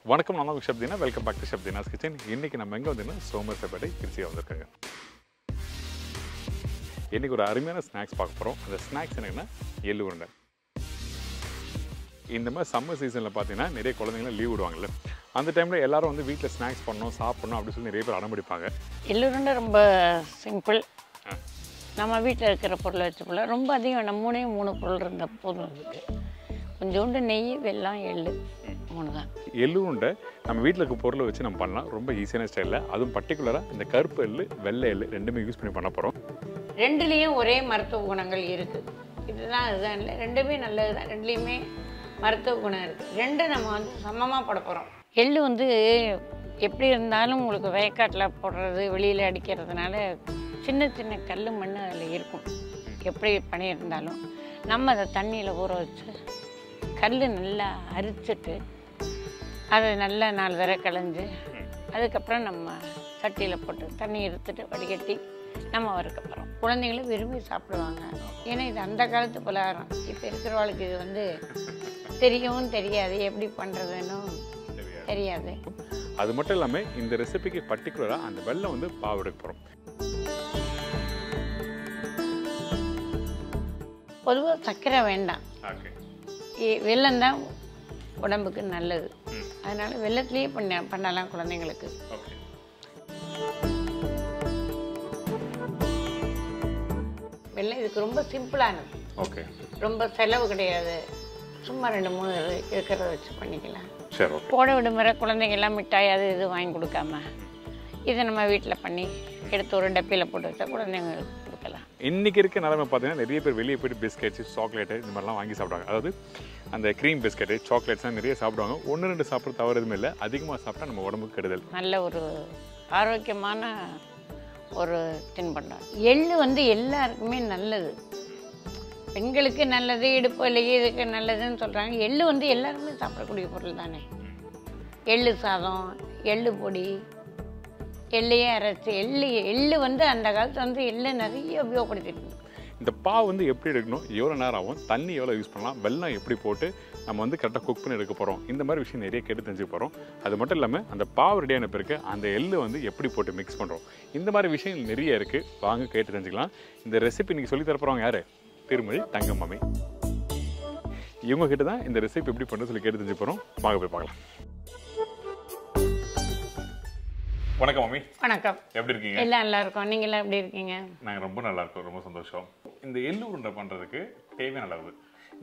வணக்கம், நான் chef Deena. Welcome back to chef Deena's kitchen. இன்றைக்கி நம்ம எங்கே வந்தீங்கன்னா சோமர்சேபேட்டை திருச்சியாக வந்திருக்காங்க. இன்றைக்கி ஒரு அருமையான ஸ்நாக்ஸ் பார்க்க போகிறோம். அந்த ஸ்நாக்ஸ் என்னென்னா எள்ளு உருண்டை. இந்த மாதிரி சம்மர் சீசனில் பார்த்தீங்கன்னா நிறைய குழந்தைங்களாம் லீவ் விடுவாங்கல்ல, அந்த டைமில் எல்லோரும் வந்து வீட்டில் ஸ்நாக்ஸ் பண்ணணும், சாப்பிட்ணும் அப்படின்னு சொல்லி நிறைய பேர் அடம்பிடிப்பாங்க. எள்ளு உருண்டை ரொம்ப சிம்பிள். நம்ம வீட்டில் இருக்கிற பொருளை வச்சு போல ரொம்ப அதிகம் நம்ம 3 பொருள் இருந்த போதும். இருக்குது கொஞ்சோண்டு நெய், வெல்லம், எள்ளு, 3 தான். எள்ளு உருண்டை நம்ம வீட்டில் இருக்க பொருளை வச்சு நம்ம பண்ணலாம். ரொம்ப ஈஸியான ஸ்டைலில், அதுவும் பர்டிகுலராக இந்த கருப்பு எள்ளு, வெள்ளை எள்ளு ரெண்டுமே யூஸ் பண்ணி பண்ண போகிறோம். ரெண்டுலேயும் ஒரே மருத்துவ குணங்கள் இருக்குது. இதுதான் இதுதான் இல்லை, ரெண்டுமே நல்லது தான். ரெண்டுலேயுமே மருத்துவ குணம் இருக்குது. ரெண்டும் நம்ம வந்து சமமாக போட போகிறோம். எள்ளு வந்து எப்படி இருந்தாலும் உங்களுக்கு வயக்காட்டில் போடுறது, வெளியில் அடிக்கிறதுனால சின்ன சின்ன கல் மண் அதில் இருக்கும். எப்படி பண்ணியிருந்தாலும் நம்ம அதை தண்ணியில் ஊற வச்சு கல் நல்லா அரிச்சிட்டு அதை நல்லா 4 தடவை களைஞ்சி அதுக்கப்புறம் நம்ம சட்டியில் போட்டு தண்ணி எடுத்துட்டு வடிகட்டி நம்ம வறுக்க போகிறோம். குழந்தைங்களும் விரும்பி சாப்பிடுவாங்க. ஏன்னா இது அந்த காலத்து பலகாரம். இப்போ இருக்கிறவளுக்கு இது வந்து தெரியவும் தெரியாது, எப்படி பண்ணுறதுன்னு தெரியாது. அது மட்டும் இல்லாமல் இந்த ரெசிபிக்கு பர்டிகுலராக அந்த வெல்லம் வந்து பாவு எடுக்க போகிறோம். பொதுவாக சர்க்கரை வேண்டாம், வெல்லம் தான் உடம்புக்கு நல்லது. அதனால் வெல்லத்துலேயே பண்ணலாம் குழந்தைங்களுக்கு. வெல்லம் இதுக்கு ரொம்ப சிம்பிளானது. ஓகே, ரொம்ப செலவு கிடையாது. சும்மா 2-3 இருக்கிறத வச்சு பண்ணிக்கலாம். சரி. போட விடுமுறை குழந்தைங்கள்லாம் மிட்டாய் அது இது வாங்கி கொடுக்காம இதை நம்ம வீட்டில் பண்ணி எடுத்து ஒரு டப்பியில் போட்டு வச்சா குழந்தைங்களுக்கு கொடுக்கலாம். இன்றைக்கி இருக்க நிலைமை பார்த்தீங்கன்னா நிறைய பேர் வெளியே போய்ட்டு பிஸ்கெட்ஸு, சாக்லேட்டு இந்த மாதிரிலாம் வாங்கி சாப்பிடுவாங்க. அதாவது அந்த க்ரீம் பிஸ்கெட்டு, சாக்லேட்ஸ்லாம் நிறைய சாப்பிடுவாங்க. 1-2 சாப்பிட்றது தவறு எதுவுமே இல்லை. அதிகமாக சாப்பிட்டா நம்ம உடம்புக்கு கெடுதல். நல்ல ஒரு ஆரோக்கியமான ஒரு தின்பண்டம். எள்ளு வந்து எல்லாருக்குமே நல்லது. பெண்களுக்கு நல்லது, இடுப்பு வலிக்கு இதுக்கு நல்லதுன்னு சொல்கிறாங்க. எள்ளு வந்து எல்லாருமே சாப்பிடக்கூடிய பொருள் தானே. எள்ளு சாதம், எள்ளு பொடி, எள்ளையே அரைச்சி எள்ளு வந்து அந்த காலத்தில் வந்து எள்ளு நிறைய உபயோகப்படுத்திட்டு. இந்த பாவு வந்து எப்படி எடுக்கணும், எவ்வளோ நேரம் ஆகும், தண்ணி எவ்வளோ யூஸ் பண்ணலாம், வெல்லம் எப்படி போட்டு நம்ம வந்து கரெக்டாக குக் பண்ணி எடுக்க போகிறோம், இந்த மாதிரி விஷயம் நிறைய கேட்டு தெரிஞ்சுக்க போகிறோம். அது மட்டும் இல்லாமல் அந்த பாவு ரெடியான பிறகு அந்த எள்ளு வந்து எப்படி போட்டு மிக்ஸ் பண்ணுறோம், இந்த மாதிரி விஷயங்கள் நிறைய இருக்குது. வாங்க கேட்டு தெரிஞ்சுக்கலாம். இந்த ரெசிபி இன்றைக்கி சொல்லி தரப்போகிறவங்க யார்? திருமதி தங்கம் மாமி. இவங்க கிட்ட தான் இந்த ரெசிபி எப்படி பண்ணுறது சொல்லி கேட்டு தெரிஞ்சு போகிறோம். வாங்க போய் பார்க்கலாம். வணக்கம் மாமி. வணக்கம். எப்படி இருக்கீங்க? எல்லாம் நல்லா இருக்கோம். நீங்களாம் எப்படி இருக்கீங்க? நாங்கள் ரொம்ப நல்லா இருக்கோம், ரொம்ப சந்தோஷம். இந்த எள்ளு உருண்டை பண்ணுறதுக்கு தேவையான அளவு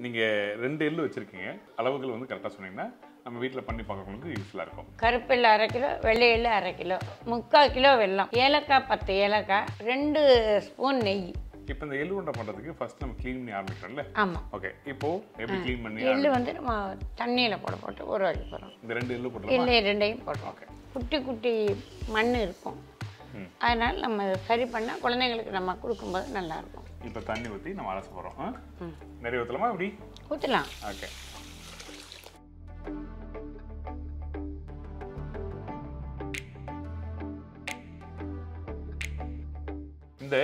நீங்கள் 2 எள்ளு வச்சுருக்கீங்க. அளவுகள் வந்து கரெக்டாக சொன்னீங்கன்னா நம்ம வீட்டில் பண்ணி பார்க்கறவங்களுக்கு யூஸ்ஃபுல்லாக இருக்கும். கருப்பு எள்ளு 1/2 கிலோ, வெள்ளை எள்ளு 1/2 கிலோ, 3/4 கிலோ வெல்லம், ஏலக்காய் 10 ஏலக்காய், 2 ஸ்பூன் நெய். இப்போ இந்த எள்ளு உருண்டை பண்ணுறதுக்கு ஃபர்ஸ்ட் நம்ம க்ளீன் பண்ணி ஆரம்பிக்கிறோம்ல? ஆமாம். ஓகே, இப்போது எப்படி க்ளீன் பண்ணி? எள்ளு வந்து நம்ம தண்ணியில் போட்டு ஊற வைக்க போகிறோம். இந்த 2 எள்ளு போட்டு இல்லை 2ஐயும் போடுறோம். ஓகே. குட்டி குட்டி மண் இருக்கும், அதனால் நம்ம சரி பண்ணால் குழந்தைங்களுக்கு நம்ம கொடுக்கும்போது நல்லாயிருக்கும். இப்போ தண்ணி ஊற்றி நம்ம அலச போகிறோம். நிறைய ஊற்றலாமா? எப்படி ஊற்றலாம். ஓகே. இந்த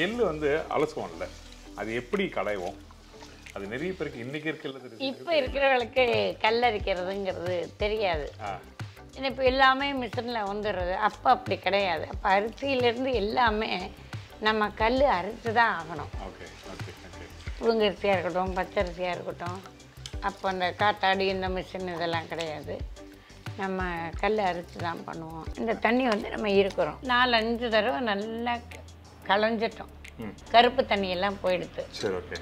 எள்ளு வந்து அலசுவோம்ல, அது எப்படி களைவோம்? அது நிறைய பேருக்கு இன்னைக்கு இருக்கிறது, இப்போ இருக்கிறவங்களுக்கு கல்லரிக்கிறதுங்கிறது தெரியாது. ஏன்னா இப்போ எல்லாமே மிஷினில் வந்துடுறது. அப்போ அப்படி கிடையாது. அப்போ அரிசியிலேருந்து எல்லாமே நம்ம கல் அரைச்சி தான் ஆகணும். Okay okay okay. புழுங்கரிசியாக இருக்கட்டும், பச்சரிசியாக இருக்கட்டும். அப்போ அந்த காத்தாடி இந்த மிஷின் இதெல்லாம் கிடையாது. நம்ம கல் அரைச்சி தான் பண்ணுவோம். இந்த தண்ணி வந்து நம்ம இருக்கிறோம் 4-5 தடவை நல்லா களைஞ்சிட்டோம். கருப்பு தண்ணியெல்லாம் போயிடுது. சரி, ஓகே.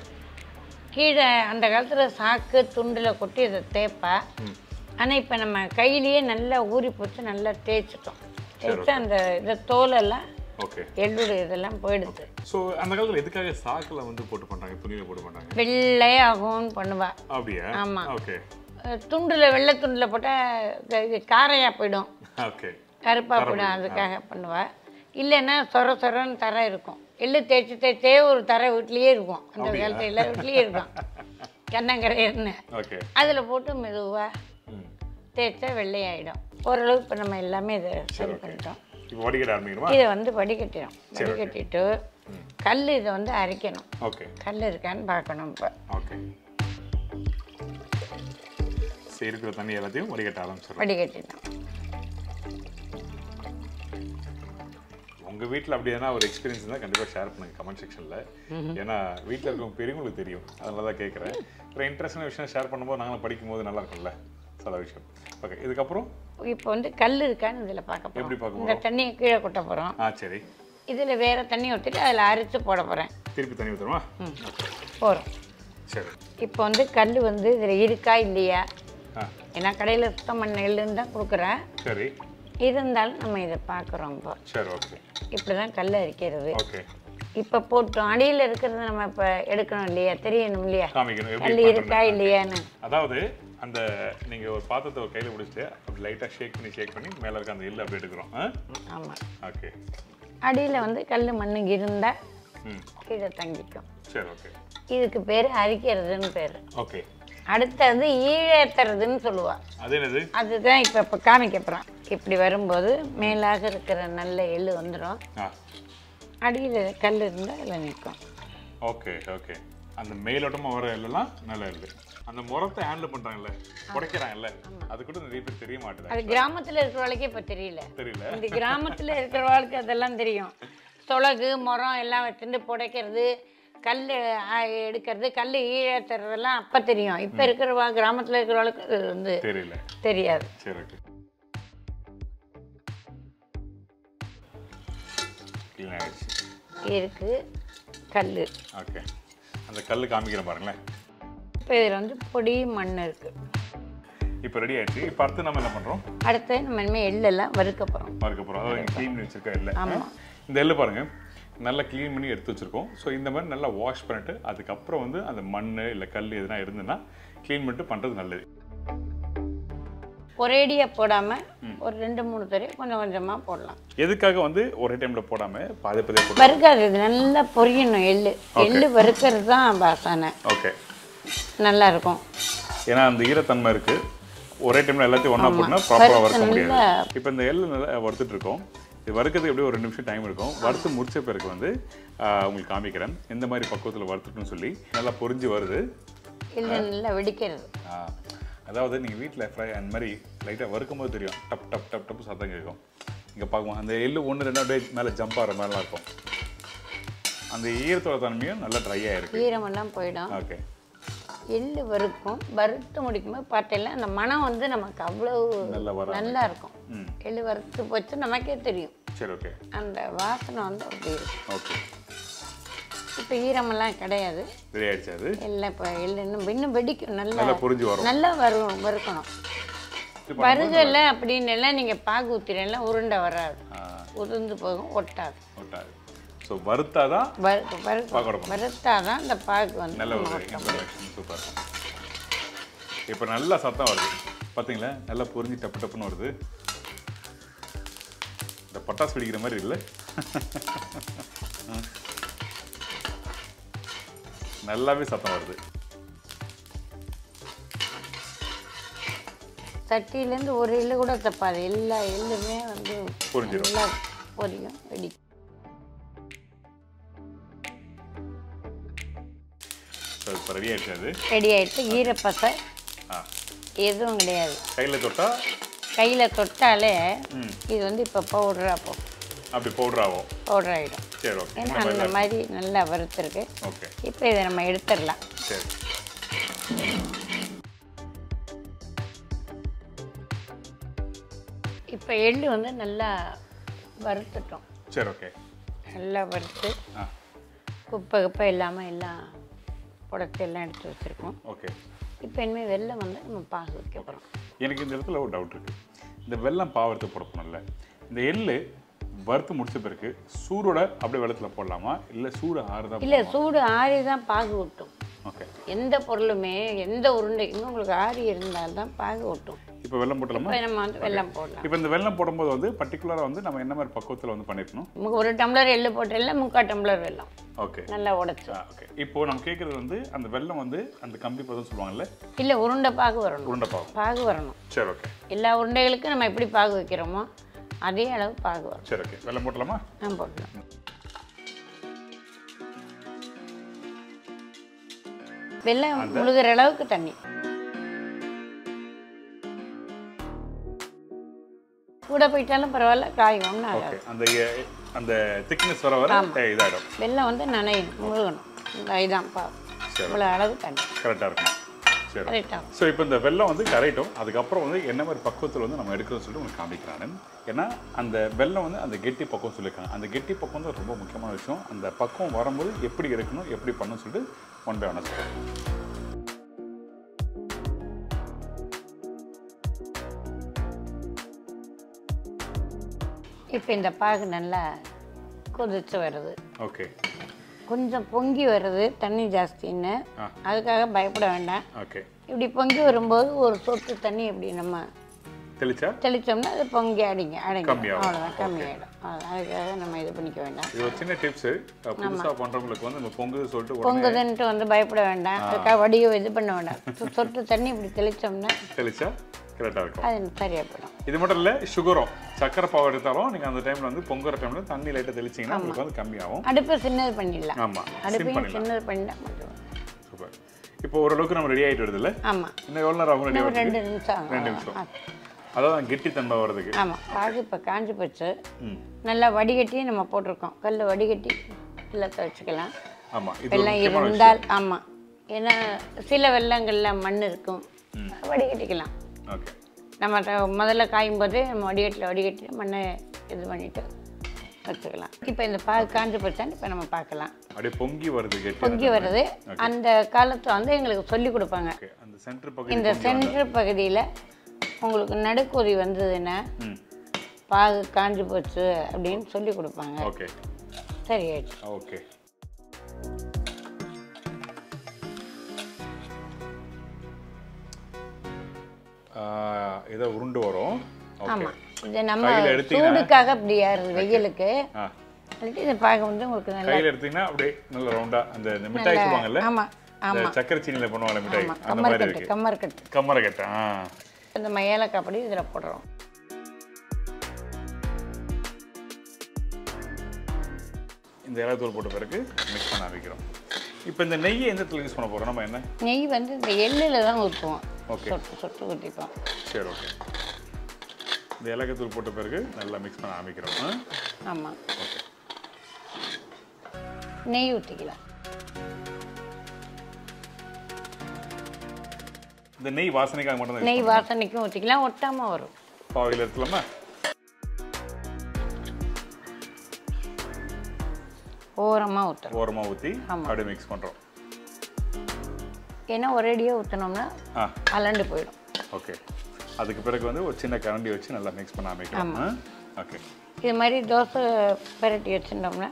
கீழே அந்த காலத்தில் சாக்கு துண்டில் கொட்டி இதை தேய்ப்பா. ஆனால் இப்போ நம்ம கையிலேயே நல்லா ஊறி போச்சு, நல்லா தேய்ச்சிட்டோம். தேய்ச்சி அந்த இதை தோலெல்லாம் எள்ளுடைய இதெல்லாம் போயிடுது. ஸோ அந்த காலத்தில் எதுக்காக சாக்கில் வந்து போட்டு பண்ணுறாங்க, துணியில் போட்டு பண்ணுறாங்க? வெள்ளையாகும்னு பண்ணுவா. அப்படியா? ஆமாம். ஓகே. துண்டில் வெள்ளை துண்டில் போட்டால் இது காரையாக போயிடும். ஓகே. கருப்பாக போயிடும், அதுக்காக பண்ணுவா. இல்லைன்னா சொரன்னு தரை இருக்கும். எள்ளு தேய்ச்சே ஒரு தரை வீட்லேயே இருக்கும். அந்த காலத்தில் எல்லா வீட்லேயே இருக்கும் கண்ணங்கரையர்னு. அதில் போட்டு மெதுவாக தேய்ச்சா வெள்ளையாயிடும். ஓரளவு இப்போ நம்ம எல்லாமே இதை சரி பண்ணிட்டோம். இதை வந்து வடிகட்டிடும். வடிகட்டிட்டு கல் இதை வந்து அரைக்கணும். கல் இருக்கான்னு பார்க்கணும். இப்போ இருக்கிற தண்ணி எல்லாத்தையும் வடிகட்ட ஆரம்பிச்சிடலாம். வடிகட்டிடலாம். உங்கள் வீட்டில் அப்படி எதனா ஒரு எக்ஸ்பீரியன்ஸ் இருந்தால் கண்டிப்பாக ஷேர் பண்ணுங்கள் கமெண்ட் செக்ஷனில். ஏன்னா வீட்டில் இருக்கவங்க பெரியவங்களுக்கு தெரியும், அதனால தான் கேட்குறேன். ஒரு இன்ட்ரெஸ்டான விஷயம் ஷேர் பண்ணும்போது நாங்களும் படிக்கும்போது நல்லா இருக்கும்ல சில விஷயம். ஓகே, இதுக்கப்புறம் இப்போ வந்து கல் இருக்கான்னு இதில் பார்க்க போகிறோம். எப்படி பார்க்க இந்த தண்ணியை கீழே கொட்ட போகிறோம். சரி. இதில் வேறு தண்ணி ஊற்றிட்டு அதில் அரைச்சி போட போகிறேன். திருப்பி தண்ணி ஊற்றுருமா? போகிறோம். சரி. இப்போ வந்து கல் வந்து இதில் இருக்கா இல்லையா, ஏன்னா கடையில் சுத்தம் பண்ண எள்ளுன்னு தான் கொடுக்குறேன். சரி. இருந்தாலும் நம்ம இதை பார்க்குறோம். இப்போ சரி, ஓகே. இப்படி தான் கல் அரைக்கிறது. ஓகே. இப்போ போட்டோம், அடியில் இருக்கிறது நம்ம இப்போ எடுக்கணும் இல்லையா, தெரியணும் இல்லையா காமிக்கணும் கல் இருக்கா இல்லையான்னு. அதாவது அந்த நீங்கள் ஒரு பாத்திரத்தை ஒரு கையில் பிடிச்சிட்டு அப்படி லைட்டாக ஷேக் பண்ணி மேலே இருக்க அந்த எள்ளு அப்படி எடுக்கிறோம். ஆமாம். ஓகே. அடியில் வந்து கல் மண்ணு இருந்தால் கீழே தங்கிக்கும். சரி, ஓகே. இதுக்கு பேர் அரிக்கிறதுன்னு பேர். ஓகே. அடுத்தது ஈழத்துறதுன்னு சொல்லுவா. அது என்னது? அதுதான் இப்போ காமிக்க போகிறோம். இப்படி வரும்போது மேலாக இருக்கிற நல்ல எள்ளு வந்துடும். அடியில் கல் இருந்தால் அதில் நிற்கும். Okay, okay. அந்த மேலோட்டமாக வர எல்லாம் நல்ல எள்ளு. அந்த முறத்தை ஹேண்டில் பண்ணுறாங்கல்ல, உடைக்கிறாங்கல்ல, அது கூட நிறைய பேர் தெரிய மாட்டேங்குது. அது கிராமத்தில் இருக்கிறவளுக்கே இப்போ தெரியல. இந்த கிராமத்தில் இருக்கிறவளுக்கு அதெல்லாம் தெரியும். சொலகு முறம் எல்லாம் வச்சுட்டு புடைக்கிறது, கல் எடுக்கிறது, கல் ஈழத்துறதெல்லாம் அப்போ தெரியும். இப்போ இருக்கிறவா கிராமத்தில் இருக்கிறவளுக்கு அது வந்து தெரியாது. சரி, ஓகே. இருக்கு கல். ஓகே. அந்த கல் காமிக்கிறேன் பாருங்களேன். இப்போ இதில் வந்து பொடி மண் இருக்கு. இப்போ ரெடி ஆயிடுச்சு. இப்போ அடுத்து நம்ம என்ன பண்ணுறோம்? அடுத்து நம்ம இனிமேல் எள்ளெல்லாம் வறுக்க போகிறோம். அதாவது க்ளீன் பண்ணி வச்சுருக்க எள்ளு. ஆமாம். இந்த எள்ளு பாருங்கள், நல்லா க்ளீன் பண்ணி எடுத்து வச்சுருக்கோம். ஸோ இந்த மாதிரி நல்லா வாஷ் பண்ணிட்டு அதுக்கப்புறம் வந்து அந்த மண் இல்லை கல் எதுனா இருந்துன்னா க்ளீன் பண்ணிட்டு பண்ணுறது நல்லது. ஒரேடியாக போடாமல் ஒரு 2-3 தடவை கொஞ்சம் கொஞ்சமாக போடலாம். எதுக்காக வந்து ஒரே டைமில் போடாமல் பாதை போடலாம்? வறுக்காது, இது நல்லா பொரியணும். எள்ளு வறுக்கிறது தான் பாசானை. ஓகே. நல்லா இருக்கும். ஏன்னா அந்த ஈரத்தன்மை இருக்குது. ஒரே டைமில் எல்லாத்தையும் ஒன்றா போட்டால் ப்ராப்பராக வறுக்க முடியாது. இப்போ இந்த எள்ளு நல்லா வறுத்துட்டு இருக்கோம். இது வறுக்கிறதுக்கு எப்படியும் ஒரு 2 நிமிஷம் டைம் இருக்கும். வறுத்து முடிச்ச பிறகு வந்து உங்களுக்கு காமிக்கிறேன் எந்த மாதிரி பக்குவத்தில் வறுத்துட்டுன்னு சொல்லி. நல்லா பொரிஞ்சு வருது. இல்லை நல்லா வெடிக்கிறது. அதாவது நீங்கள் வீட்டில் ஃப்ரை அந்த மாதிரி லைட்டாக வறுக்கும் போது தெரியும், டப் டப் டப் டப்பு சத்தம் கேட்கும். இங்கே பார்க்குவோம் அந்த எள்ளு 1-2 அப்படியே மேலே ஜம்ப் ஆகிற மாதிரிலாம் இருக்கும். அந்த ஈரத்தோட தன்மையும் நல்லா ட்ரை ஆகிருக்கு. ஈரமெல்லாம் போயிடும். ஓகே. எள்ளு வறுக்கும், வறுத்து முடிக்கும்போது பார்த்தீங்கன்னா அந்த மனம் வந்து நமக்கு அவ்வளோ நல்லா இருக்கும். எள்ளு வறுத்து போச்சு நமக்கே தெரியும். சரி, ஓகே. அந்த வாசனை வந்து அப்படி இருக்கும். ஓகே. இப்போ ஈரமெல்லாம் கிடையாது. ரெடி ஆயிடுச்சு. அது இல்லை இப்போ எள்ளு இன்னும் வெடிக்கும். நல்லா புரிஞ்சு வரும். நல்லா வறுக்கணும். வருகல அப்படின்னு எல்லாம் நீங்கள் பாகு ஊற்றினா உருண்டை வராது, உதிர்ந்து போகும், ஒட்டாது. ஸோ வறுத்தாதான் வறுத்தாதான் இந்த பாகு வந்து நல்ல ஒரு சூப்பர். இப்போ நல்லா சத்தம் வருது பார்த்தீங்களா, நல்லா பொரிஞ்சு டப்பு டப்புன்னு வருது. இந்த பட்டாசு வெடிக்கிற மாதிரி இல்லை, நல்லாவே சத்தம் வருது. சட்டியிலேருந்து ஒரு எள்ளு கூட தப்பாது, எல்லா எள்ளுமே வந்து பொரிஞ்சிடும், நல்லா பொரியும், வெடிக்கும். இப்போ ரெடி ஆயிடுச்சு. அது ரெடி ஆயிடுச்சு. ஈரப்பசை எதுவும் கிடையாது. கையில் தொட்டாலே இது வந்து இப்போ பவுடராக போகும். அப்படி பவுடர் ஆகும், பவுடர் ஆகிடும். சரி, ஓகே. ஏன்னா அந்த மாதிரி நல்லா வறுத்துருக்கு. ஓகே. இப்போ இதை நம்ம எடுத்துடலாம். சரி. இப்போ எள்ளு வந்து நல்லா வறுத்துட்டோம். சரி, ஓகே. நல்லா வறுத்து குப்பை இல்லாமல் எல்லாம் புடத்தை எல்லாம் எடுத்து வச்சுருக்கோம். ஓகே. இப்போ இனிமேல் வெல்லம் வந்து நம்ம பாகு வைக்க போகிறோம். எனக்கு இந்த இடத்துல ஒரு டவுட் இருக்குது. இந்த வெல்லம் பாவு எடுத்து போட போனோம்ல, இந்த எள்ளு வறுத்து முடிச்ச பிறகு சூடோட அப்படியே வெள்ளத்தில் போடலாமா, இல்லை சூடு ஆறுதான்? இல்லை, சூடு ஆறி தான் பாகு ஊட்டும். ஓகே. எந்த பொருளுமே எந்த உருண்டைக்குமே உங்களுக்கு ஆறி இருந்தால்தான் பாகு ஊட்டும். இப்போ வெல்லம் போடலாமா? இப்போ நம்ம வந்து வெல்லம் போடலாம். இப்போ இந்த வெல்லம் போடும்போது வந்து பர்டிகுலராக வந்து நம்ம என்ன மாதிரி பக்குவத்தில் வந்து பண்ணிருக்கணும்? ஒரு டம்ளர் எள்ளு போட்டதில்ல, 3/4 டம்ளர் வெல்லம். ஓகே. நல்லா உடைச்சு. ஓகே. இப்போ நம்ம கேட்குறது வந்து அந்த வெல்லம் வந்து அந்த கம்பி பதம் சொல்லுவாங்கல்ல? இல்லை, உருண்டை பாகு வரணும். உருண்டை பாகு வரணும். சரி, ஓகே. எல்லா உருண்டைகளுக்கும் நம்ம எப்படி பாகு வைக்கிறோமோ அதே அளவு பாகு வரும். சரி, ஓகே. வெல்லம் போட்டலாமா? போடலாம். வெல்லம் முழுகிற அளவுக்கு தண்ணி. கூட போயிட்டாலும் பரவாயில்ல, காய் ஒன்றும் ஆகாது. அந்த திக்னஸ் வர இதாகிடும். வெல்லம் வந்து நனையணும், முழுகணும். இந்த இதான் இவ்வளோ அளவு தண்ணி கரெக்டாக இருக்கும். சரி. ஸோ இப்போ இந்த வெல்லம் வந்து கரைட்டும், அதுக்கப்புறம் வந்து என்ன மாதிரி பக்குவத்தில் வந்து நம்ம எடுக்கிறோம்னு சொல்லிட்டு உங்களுக்கு காமிக்கிறானு. ஏன்னா அந்த வெல்லம் வந்து அந்த கெட்டி பக்குவம் சொல்லியிருக்காங்க. அந்த கெட்டி பக்குவம் தான் ரொம்ப முக்கியமான விஷயம். அந்த பக்குவம் வரும்போது எப்படி இருக்கணும், எப்படி பண்ணணும்னு சொல்லிட்டு ஒன் பை ஒன்னாக சொல்கிறேன். இப்போ இந்த பாகு நல்லா கொதிச்சு வருது. ஓகே. கொஞ்சம் பொங்கி வருது, தண்ணி ஜாஸ்தின்னு, அதுக்காக பயப்பட வேண்டாம். ஓகே. இப்படி பொங்கி வரும்போது ஒரு சொட்டு தண்ணி இப்படி நம்ம தெளிச்சோம்னா அது பொங்கி அடங்கி அவ்வளோதான், கம்மியாயிடும். அதுக்காக நம்ம இது பண்ணிக்க வேண்டாம். இது ஒரு சின்ன டிப்ஸ். புதுசாக பண்ணுறவங்களுக்கு வந்து நம்ம சொல்லிட்டு பொங்குதுன்ட்டு வந்து பயப்பட வேண்டாம். அதுக்காக வடியோ இது பண்ண வேண்டாம். சொட்டு தண்ணி இப்படி தெளிச்சா கரெக்டாக இருக்கும். அது சரியாக போயிடும். இது மட்டும் இல்லை, சுகரும் சக்கரை பாவு எடுத்தாலும் நீங்கள் அந்த டைமில் வந்து பொங்குற டைமில் தண்ணி லைட்டாக தெளிச்சிங்கன்னா உங்களுக்கு வந்து கம்மியாகும். அடுப்பை சின்னது பண்ணிடலாம். ஆமாம், அடுப்பையும் சின்னது பண்ணிட்டா மட்டும். சூப்பர். இப்போ ஓரளவுக்கு நம்ம ரெடி ஆகிட்டு வருது இல்லை? ஆமாம். இன்னும் எவ்வளோ நேரம் ஆகும் ரெடி ஆகும்? 2 நிமிஷம். 2 நிமிஷம். அதான் கெட்டித்தன்மை வர்றதுக்கு. ஆமாம். பாகு இப்போ காஞ்சி போச்சு. நல்லா வடிகட்டி நம்ம போட்டிருக்கோம். கல்லை வடிகட்டி வெள்ளத்தை வச்சுக்கலாம். ஆமாம், வெள்ளம் இருந்தால். ஆமாம், ஏன்னா சில வெள்ளங்களில் மண் இருக்கும், வடிகட்டிக்கலாம். ஓகே. நம்ம முதல்ல காயும் போது நம்ம வடிகட்டி மண்ணை இது பண்ணிவிட்டு வச்சுக்கலாம். இப்போ இந்த பாகு காஞ்சி போச்சான்னு இப்போ நம்ம பார்க்கலாம். அப்படியே பொங்கி வருது. அந்த காலத்தில் வந்து எங்களுக்கு சொல்லி கொடுப்பாங்க. இந்த சென்டர் பகுதியில் உங்களுக்கு நடுக்கொதி வந்ததுன்னா பாகு காஞ்சி போச்சு அப்படின்னு சொல்லி கொடுப்பாங்க. ஓகே. சரி ஆயிடுச்சு. ஓகே. இதை உருண்டு வரும். ஆமாம், இது நம்ம சூடுக்காக அப்படி யாருது வெயிலுக்கு. இந்த பாகு வந்து உங்களுக்கு நல்லா கையில் எடுத்தீங்கன்னா அப்படியே நல்ல ரவுண்டா அந்த மிட்டாய் சொல்லுவாங்கல்ல. ஆமாம் ஆமாம், சக்கரை சீனியில் பண்ணுவாங்க மிட்டாய், அந்த மாதிரி இருக்கு. கம்மரக்கட்டு. இந்த ஏலக்காய் பொடி இதில் போடுறோம். இந்த ஏலத்தூள் போட்ட பிறகு மிக்ஸ் பண்ண ஆரம்பிக்கிறோம். இப்போ இந்த நெய்யை எந்த இடத்துல யூஸ் பண்ண போகிறோம் நம்ம? என்ன நெய் வந்து இந்த எள்ளில் தான் ஊற்றுவோம். ஓகே. சொட்டு ஊற்றிப்போம். சரி, ஓகே. இந்த ஏலக்காய்த்தூள் போட்ட பிறகு நல்லா மிக்ஸ் பண்ண ஆரம்பிக்கிறோம். ஆமாம். ஓகே. நெய் ஊற்றிக்கலாம். இந்த நெய் வாசனைக்காக மட்டும் தான். நெய் வாசனைக்கும் ஊற்றிக்கலாம், ஒட்டாமல் வரும். பாவையில் எடுத்துலாமா? ஓரமாக ஊற்றி அப்படியே மிக்ஸ் பண்ணுறோம். ஏன்னா ஒரேடியாக ஊற்றினோம்னா அலண்டு போயிடும். ஓகே. அதுக்கு பிறகு வந்து ஒரு சின்ன கரண்டி வச்சு நல்லா மிக்ஸ் பண்ண ஆரம்பிக்கலாம். ஓகே. இது மாதிரி தோசை பரட்டி வச்சுட்டோம்னா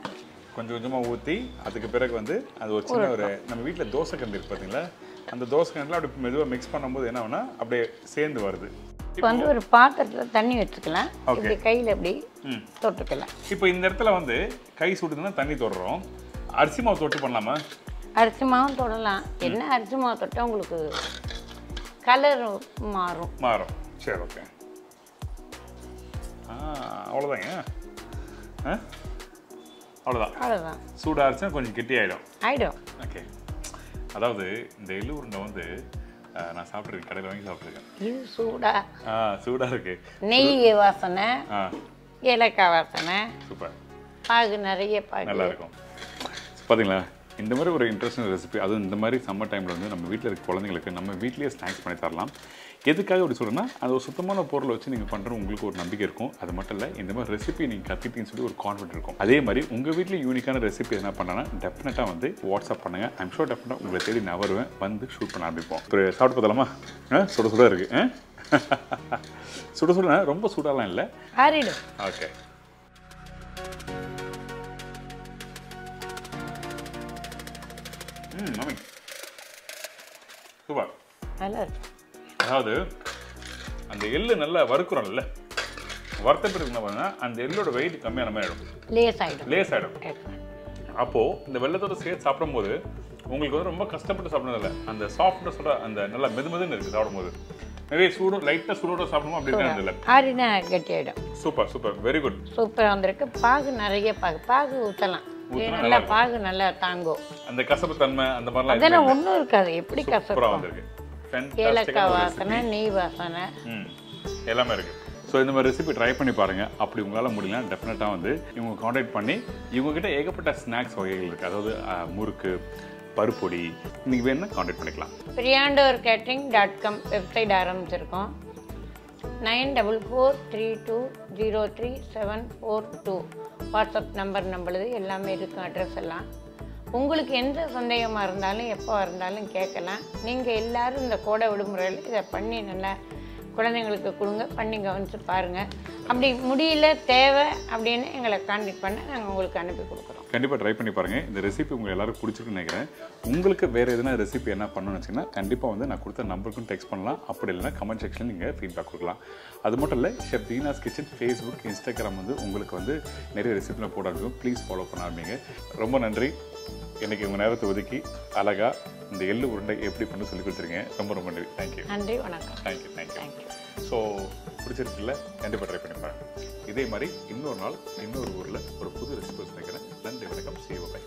கொஞ்சம் கொஞ்சமாக ஊற்றி அதுக்கு பிறகு வந்து அது ஒரு சின்ன ஒரு நம்ம வீட்டில் தோசை கரண்டி இருக்கு பார்த்தீங்களா, அந்த தோசை கரண்டில் அப்படி மெதுவாக மிக்ஸ் பண்ணும்போது என்ன ஆகுனா அப்படியே சேர்ந்து வருது. இப்போ வந்து ஒரு பாத்திரத்தில் தண்ணி வச்சுக்கலாம். இப்படி கையில் இப்படி தொட்டுக்கலாம். இப்போ இந்த இடத்துல வந்து கை சுடுதுன்னா தண்ணி தொடுறோம். அரிசி மாவு தொட்டு பண்ணலாமா? அரிசி மாவும் தொடலாம். என்ன அரிசி மாவு தொட்டால் உங்களுக்கு கலர் மாறும். சரி, ஓகே. அவ்வளோதாங்க. அவ்வளோதான். சூடாக இருந்துச்சுன்னா கொஞ்சம் கெட்டி ஆகிடும். ஓகே. அதாவது இந்த எள்ளு உருண்டை வந்து நான் சாப்பிட்ருக்கேன், கடையில் வாங்கி சாப்பிட்ருக்கேன். இது சூடாக இருக்கு. நெய் வாசனை, ஏலக்காய் வாசனை, சூப்பர். பாகு நிறைய நல்லா இருக்கும். பார்த்தீங்களா, இந்த மாதிரி ஒரு இன்ட்ரெஸ்டிங் ரெசிபி, அதுவும் இந்த மாதிரி சம்மர் டைமில் வந்து நம்ம வீட்டில் இருக்க குழந்தைங்களுக்கு நம்ம வீட்லேயே ஸ்நாக்ஸ் பண்ணி தரலாம். எதுக்காக அப்படி சொல்கிறேன்னா, அது ஒரு சுத்தமான பொருளை வச்சு நீங்கள் பண்ணுற உங்களுக்கு ஒரு நம்பிக்கை இருக்கும். அது மட்டும் இல்லை, இந்த மாதிரி ரெசிபி நீங்கள் கற்றுக்கிட்டீங்கன்னு சொல்லி ஒரு கான்ஃபிடென்ட் இருக்கும். அதே மாதிரி உங்கள் வீட்டில் யூனிக்கான ரெசிபி என்ன பண்ணனா டெஃபினட்டாக வந்து வாட்ஸ்அப் பண்ணுங்கள். ஐம் ஷோர் டெஃபினட்டாக உங்களை தேடி நான் வருவேன், வந்து ஷூட் பண்ண ஆரம்பிப்போம். ஒரு சாப்பிட்டு பார்த்தலாமா? சுட இருக்குது. சுட ரொம்ப சூடாலாம் இல்லை. ஓகே. மாமி சூப்பர். அதாவது அந்த எள்ளு நல்லா வறுக்கிறோம்ல, வறுத்த பிறகு என்ன பண்ணா அந்த எள்ளோட வெயிட் கம்மியான மாதிரி ஆகிடும், லேஸ் ஆகிடும். அப்போது இந்த வெள்ளத்தோட சேர்த்து சாப்பிடும்போது உங்களுக்கு வந்து ரொம்ப கஷ்டப்பட்டு சாப்பிட்றதில்ல, அந்த சாஃப்ட்னஸோட அந்த நல்லா மெதுமெதுன்னு இருக்குது சாப்பிடும்போது. நிறைய சூடு லைட்டாக சூடோட சாப்பிடணும் அப்படின்னு இல்லை, ஆறினா கெட்டி ஆகிடும். Super, very good. சூப்பராக வந்திருக்கு. பாகு நிறைய பாகு ஊற்றலாம். நல்லா பாகு நல்லா தாங்கும். அந்த கசப்பு தன்மை அந்த மாதிரிலாம் அதெல்லாம் ஒன்றும் இருக்காது. எப்படி கசப்பு வந்திருக்கு. ஏலக்காய் வாசனை, நெய் வாசனை எல்லாமே இருக்கு. ஸோ இந்த மாதிரி ரெசிபி ட்ரை பண்ணி பாருங்கள். அப்படி உங்களால் முடியலன்னா டெஃபினட்டாக வந்து இவங்க காண்டாக்ட் பண்ணி இவங்ககிட்ட ஏகப்பட்ட ஸ்நாக்ஸ் வகைகள் இருக்குது. அதாவது முறுக்கு, பருப்பொடி, நீங்கள் வேணும்னா காண்டாக்ட் பண்ணிக்கலாம். periyandar.com வெப்சைட் ஆரம்பிச்சிருக்கோம். 9443203742 வாட்ஸ்அப் நம்பர் நம்மளுது எல்லாமே இருக்கும். அட்ரஸ் எல்லாம் உங்களுக்கு எந்த சந்தேகமாக இருந்தாலும் எப்போ இருந்தாலும் கேட்கலாம். நீங்கள் எல்லோரும் இந்த கோடை விடுமுறையில் இதை பண்ணி நல்லா குழந்தைங்களுக்கு கொடுங்க, பண்ணி கவனித்து பாருங்கள். அப்படி முடியல தேவை அப்படின்னு எங்களை கான்டாக்ட் பண்ண நாங்கள் உங்களுக்கு அனுப்பி கொடுக்குறோம். கண்டிப்பாக ட்ரை பண்ணி பாருங்கள். இந்த ரெசிபி உங்களுக்கு எல்லாரும் பிடிச்சிருக்குன்னு நினைக்கிறேன். உங்களுக்கு வேறு எதுனா ரெசிபி என்ன பண்ணணும்னு வச்சிங்கன்னா கண்டிப்பாக வந்து நான் கொடுத்த நம்பருக்கும் டெக்ஸ்ட் பண்ணலாம். அப்படி இல்லைனா கமெண்ட் செக்ஷனில் நீங்கள் ஃபீட்பேக் கொடுக்கலாம். அது மட்டும் இல்லை, chef Deena's kitchen Facebook, Instagram வந்து உங்களுக்கு வந்து நிறைய ரெசிபிலாம் போட இருக்கும். ப்ளீஸ் ஃபாலோ பண்ண ஆரம்பிங்க. ரொம்ப நன்றி. எனக்கு உங்கள் நேரத்தை ஒதுக்கி அழகாக இந்த எள்ளு உருண்டை எப்படி பண்ணு சொல்லி கொடுத்துருங்க. ரொம்ப ரொம்ப நன்றி. தேங்க்யூ. நன்றி, வணக்கம். தேங்க்யூ. ஸோ பிடிச்சிருக்குல்ல? கண்டிப்பாக ட்ரை பண்ணி பாருங்கள். இதே மாதிரி இன்னொரு நாள் இன்னொரு ஊரில் ஒரு புது ரெசிபி நினைக்கிறேன். நன்றி, வணக்கம். See you. Bye.